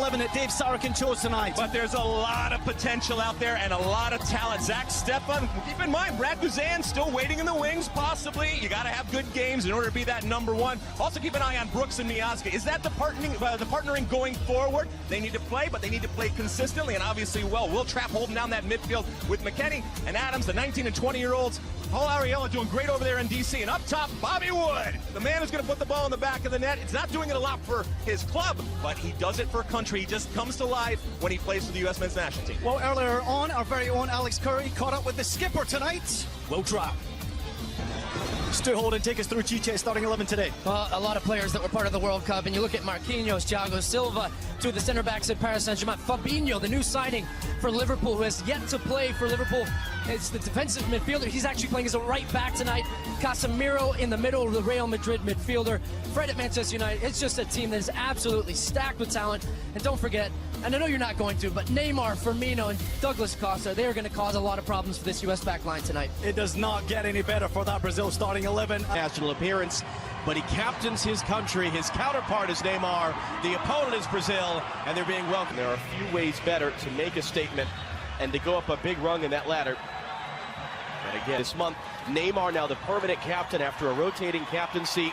11 that Dave Sorokin chose tonight. But there's a lot of potential out there and a lot of talent. Zach Steffen, keep in mind, Wrazíl still waiting in the wings, possibly. You got to have good games in order to be that number one. Also keep an eye on Brooks and Miazga. Is that the partnering going forward? They need to play, but they need to play consistently and obviously well. Will Trapp holding down that midfield with McKennie and Adams, the 19 and 20-year-olds. Paul Ariella doing great over there in D.C. And up top, Bobby Wood, the man who's going to put the ball in the back of the net. It's not doing it a lot for his club, but he does it for country. He just comes to life when he plays for the U.S. men's national team. Well, earlier on, our very own Alex Curry caught up with the skipper tonight, Will Trapp. Stu Holden, take us through Chiche's starting 11 today. Well, a lot of players that were part of the World Cup, and you look at Marquinhos, Thiago Silva, two of the center backs at Paris Saint-Germain, Fabinho, the new signing for Liverpool, who has yet to play for Liverpool. It's the defensive midfielder. He's actually playing as a right back tonight. Casemiro in the middle of the Real Madrid midfielder. Fred at Manchester United. It's just a team that is absolutely stacked with talent. And don't forget, and I know you're not going to, but Neymar, Firmino, and Douglas Costa, they are going to cause a lot of problems for this U.S. back line tonight. It does not get any better for that Brazil starting 11. National appearance, but he captains his country. His counterpart is Neymar. The opponent is Brazil, and they're being welcomed. There are a few ways better to make a statement and to go up a big rung in that ladder. And again, this month, Neymar now the permanent captain after a rotating captaincy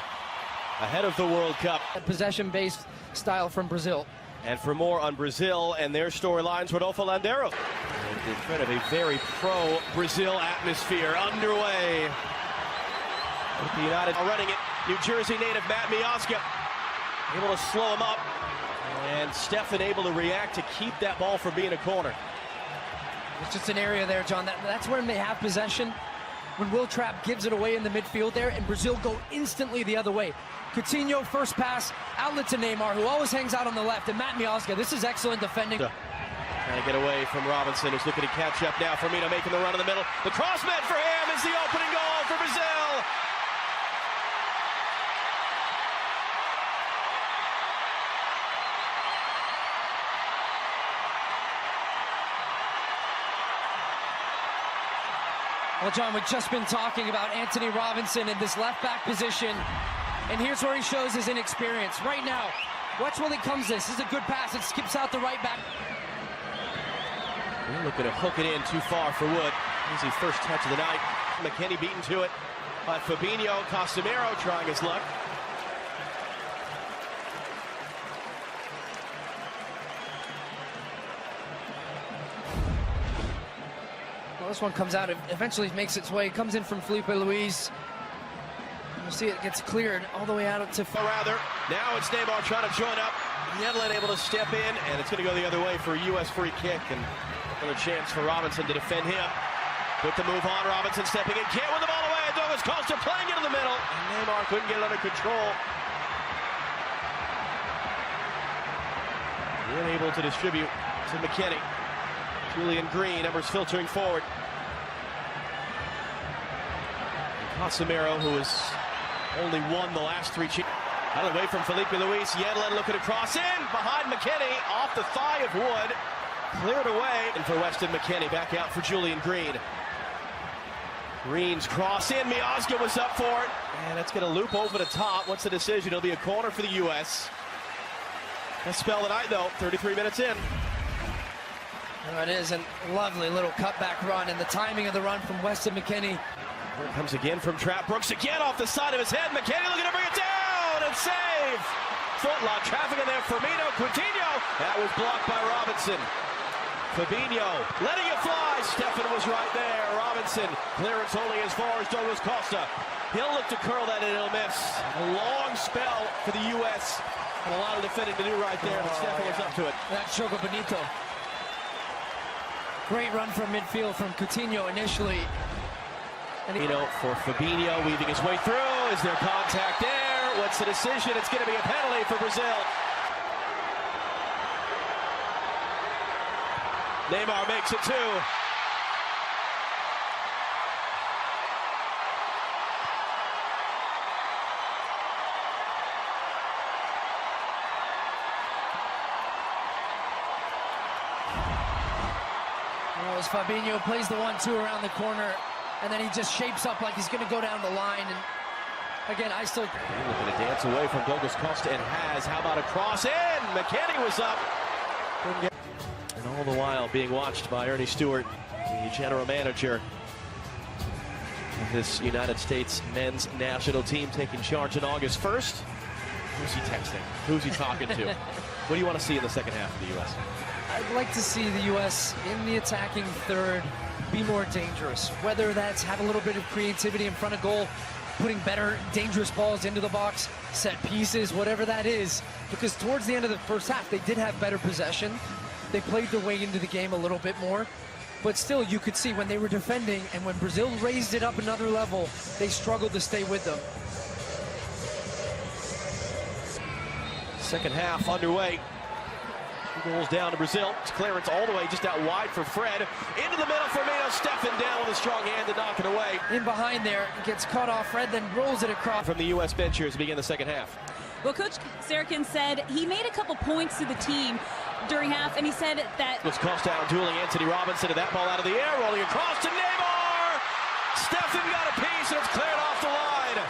ahead of the World Cup. A possession-based style from Brazil. And for more on Brazil and their storylines, Rodolfo Landeros. And in front of a very pro-Brazil atmosphere underway. The United are running it. New Jersey native Matt Miazga able to slow him up. And Steffen able to react to keep that ball from being a corner. It's just an area there, John. That's when they have possession. When Will Trapp gives it away in the midfield there, and Brazil go instantly the other way. Coutinho, first pass, outlet to Neymar, who always hangs out on the left, and Matt Miazga. This is excellent defending. Trying to get away from Robinson, who's looking to catch up now. Firmino making the run in the middle. The cross met for him is the opening goal for Brazil. Well, John, we've just been talking about Anthony Robinson in this left-back position, and here's where he shows his inexperience. Right now, watch when he comes this. This is a good pass. It skips out the right back. They're looking to hook it in too far for Wood. Easy first touch of the night. McKennie beaten to it by Fabinho. Casemiro trying his luck. Well, this one comes out, it eventually makes its way, comes in from Felipe Luis. You see it gets cleared all the way out to... Rather, now it's Neymar trying to join up. Yedlin able to step in, and it's going to go the other way for a U.S. free kick, and another chance for Robinson to defend him. With the move on, Robinson stepping in, can't win the ball away, Douglas Costa playing into the middle, and Neymar couldn't get it under control. Unable to distribute to McKennie. Julian Green, numbers filtering forward. And Casemiro, who has only won the last three. Out of the way from Felipe Luis. Yedlin looking to cross in behind McKennie, off the thigh of Wood. Cleared away. And for Weston McKennie, back out for Julian Green. Green's cross in. Miazga was up for it. And it's going to loop over the top. What's the decision? It'll be a corner for the U.S. Best spell tonight, though. 33 minutes in. There it is, a lovely little cutback run, and the timing of the run from Weston McKennie. Here it comes again from Trapp. Brooks again off the side of his head. McKennie looking to bring it down and save. Footlock traffic in there. Firmino, Coutinho. That was blocked by Robinson. Fabinho letting it fly. Steffen was right there. Robinson clearance only as far as Douglas Costa. He'll look to curl that and he'll miss. A long spell for the U.S. and a lot of defending to do right there, but Steffen was up to it. That's Choco Benito. Great run from midfield from Coutinho initially. And for Fabinho weaving his way through. Is there contact there? What's the decision? It's going to be a penalty for Brazil. Neymar makes it 2. As Fabinho plays the 1-2 around the corner, and then he just shapes up like he's going to go down the line. And again, I still... Looking to dance away from Douglas Costa, and has. How about a cross in? McKennie was up. And all the while being watched by Ernie Stewart, the general manager of this United States men's national team, taking charge on August 1st. Who's he texting? Who's he talking to? What do you want to see in the second half of the U.S.? I'd like to see the U.S. in the attacking third be more dangerous, whether that's have a little bit of creativity in front of goal, putting better dangerous balls into the box, set pieces, whatever that is, because towards the end of the first half they did have better possession. They played their way into the game a little bit more, but still you could see when they were defending and when Brazil raised it up another level, they struggled to stay with them. Second half underway. 2 goals down to Brazil. It's clearance all the way just out wide for Fred. Into the middle, Firmino stepping down with a strong hand to knock it away. In behind there, gets cut off. Fred then rolls it across. From the U.S. bench here as we begin the second half. Well, Coach Sarakin said he made a couple points to the team during half, and he said that Was Costa out dueling Anthony Robinson, and that ball out of the air, rolling across to Neymar. Stefan got a piece, and it's cleared off the line.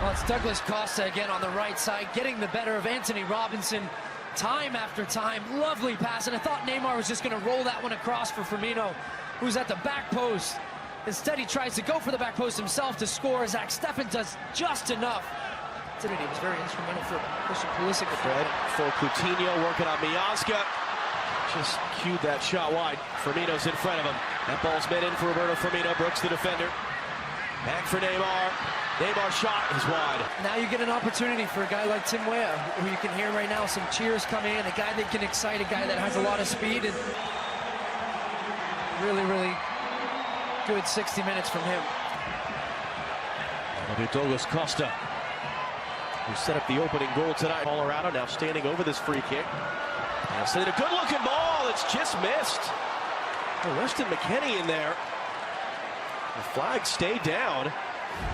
Well, it's Douglas Costa again on the right side, getting the better of Anthony Robinson time after time. Lovely pass, and I thought Neymar was just going to roll that one across for Firmino, who's at the back post. Instead, he tries to go for the back post himself to score. Zach Steffen does just enough. He was very instrumental for Christian Pulisic. Fred for Coutinho, working on Miazga. Just cued that shot wide. Firmino's in front of him. That ball's meant in for Roberto Firmino. Brooks, the defender. Back for Neymar. Neymar's shot is wide. Now you get an opportunity for a guy like Tim Weah, who you can hear right now some cheers coming in, a guy that can excite, a guy that has a lot of speed, and really, really good 60 minutes from him. That'll be Douglas Costa, who set up the opening goal tonight. Colorado now standing over this free kick. Now sending a good-looking ball. It's just missed. Weston McKennie in there. The flag stayed down.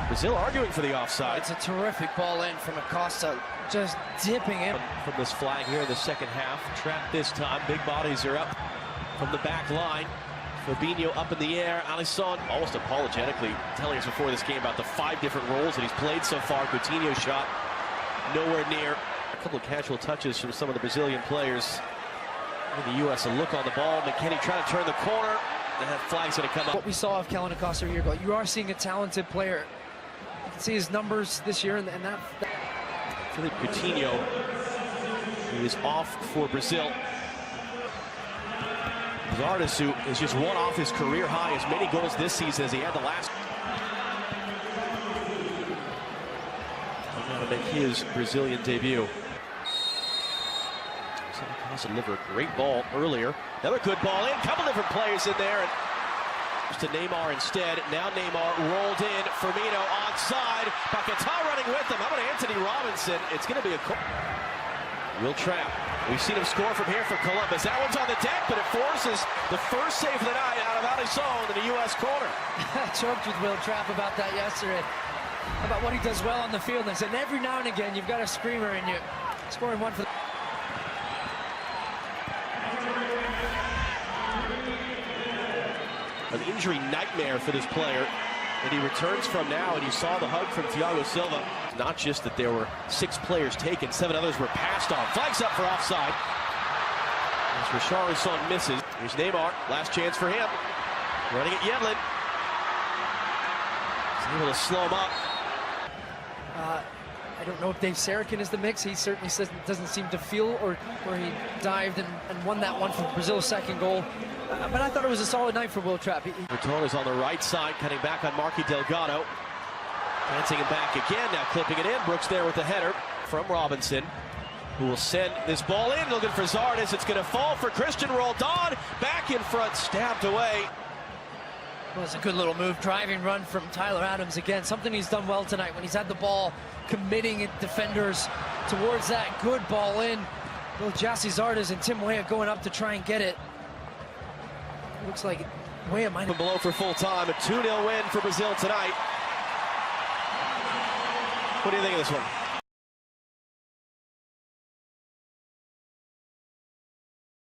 Brazil arguing for the offside. It's a terrific ball in from Acosta, just dipping in. From this flag here in the second half. Trapped this time. Big bodies are up from the back line. Fabinho up in the air. Alisson almost apologetically telling us before this game about the 5 different roles that he's played so far. Coutinho shot nowhere near. A couple of casual touches from some of the Brazilian players. In the U.S. a look on the ball. McKennie trying to turn the corner. That flag's going to come up. What we saw of Kellen Acosta a year ago, you are seeing a talented player. You can see his numbers this year, and that. Philippe Coutinho, who is off for Brazil. Zardesu is just one off his career high, as many goals this season as he had the last. Going to make his Brazilian debut. Acosta delivered a great ball earlier. Another good ball in. Couple different players in there. And to Neymar instead. Now Neymar rolled in. Firmino onside. Paquetá running with him. How about Anthony Robinson? It's going to be a real trap. We've seen him score from here for Columbus. That one's on the deck, but it forces the first save of the night out of Alisson in the U.S. corner. I joked with Will Trapp about that yesterday, about what he does well on the field. And I said, every now and again, you've got a screamer in you. Scoring one for the... An injury nightmare for this player that he returns from now, and you saw the hug from Thiago Silva. Not just that there were 6 players taken, 7 others were passed on. Flags up for offside. As Richarlison misses. Here's Neymar, last chance for him. Running at Yedlin. He's able to slow him up. I don't know if Dave Sarakin is the mix. He certainly says doesn't seem to feel or he dived and won that one for Brazil's second goal. But I thought it was a solid night for Will Trapp. Bertone is on the right side, cutting back on Marky Delgado. Dancing it back again, now clipping it in. Brooks there with the header from Robinson, who will send this ball in, looking for Zardes. It's going to fall for Christian Roldan. Back in front, stabbed away. Well, it's a good little move, driving run from Tyler Adams again. Something he's done well tonight when he's had the ball, committing defenders towards that. Good ball in. Both Jassy Zardes and Tim Weah going up to try and get it. Looks like Weah might have... Below for full time, a 2-0 win for Brazil tonight. What do you think of this one?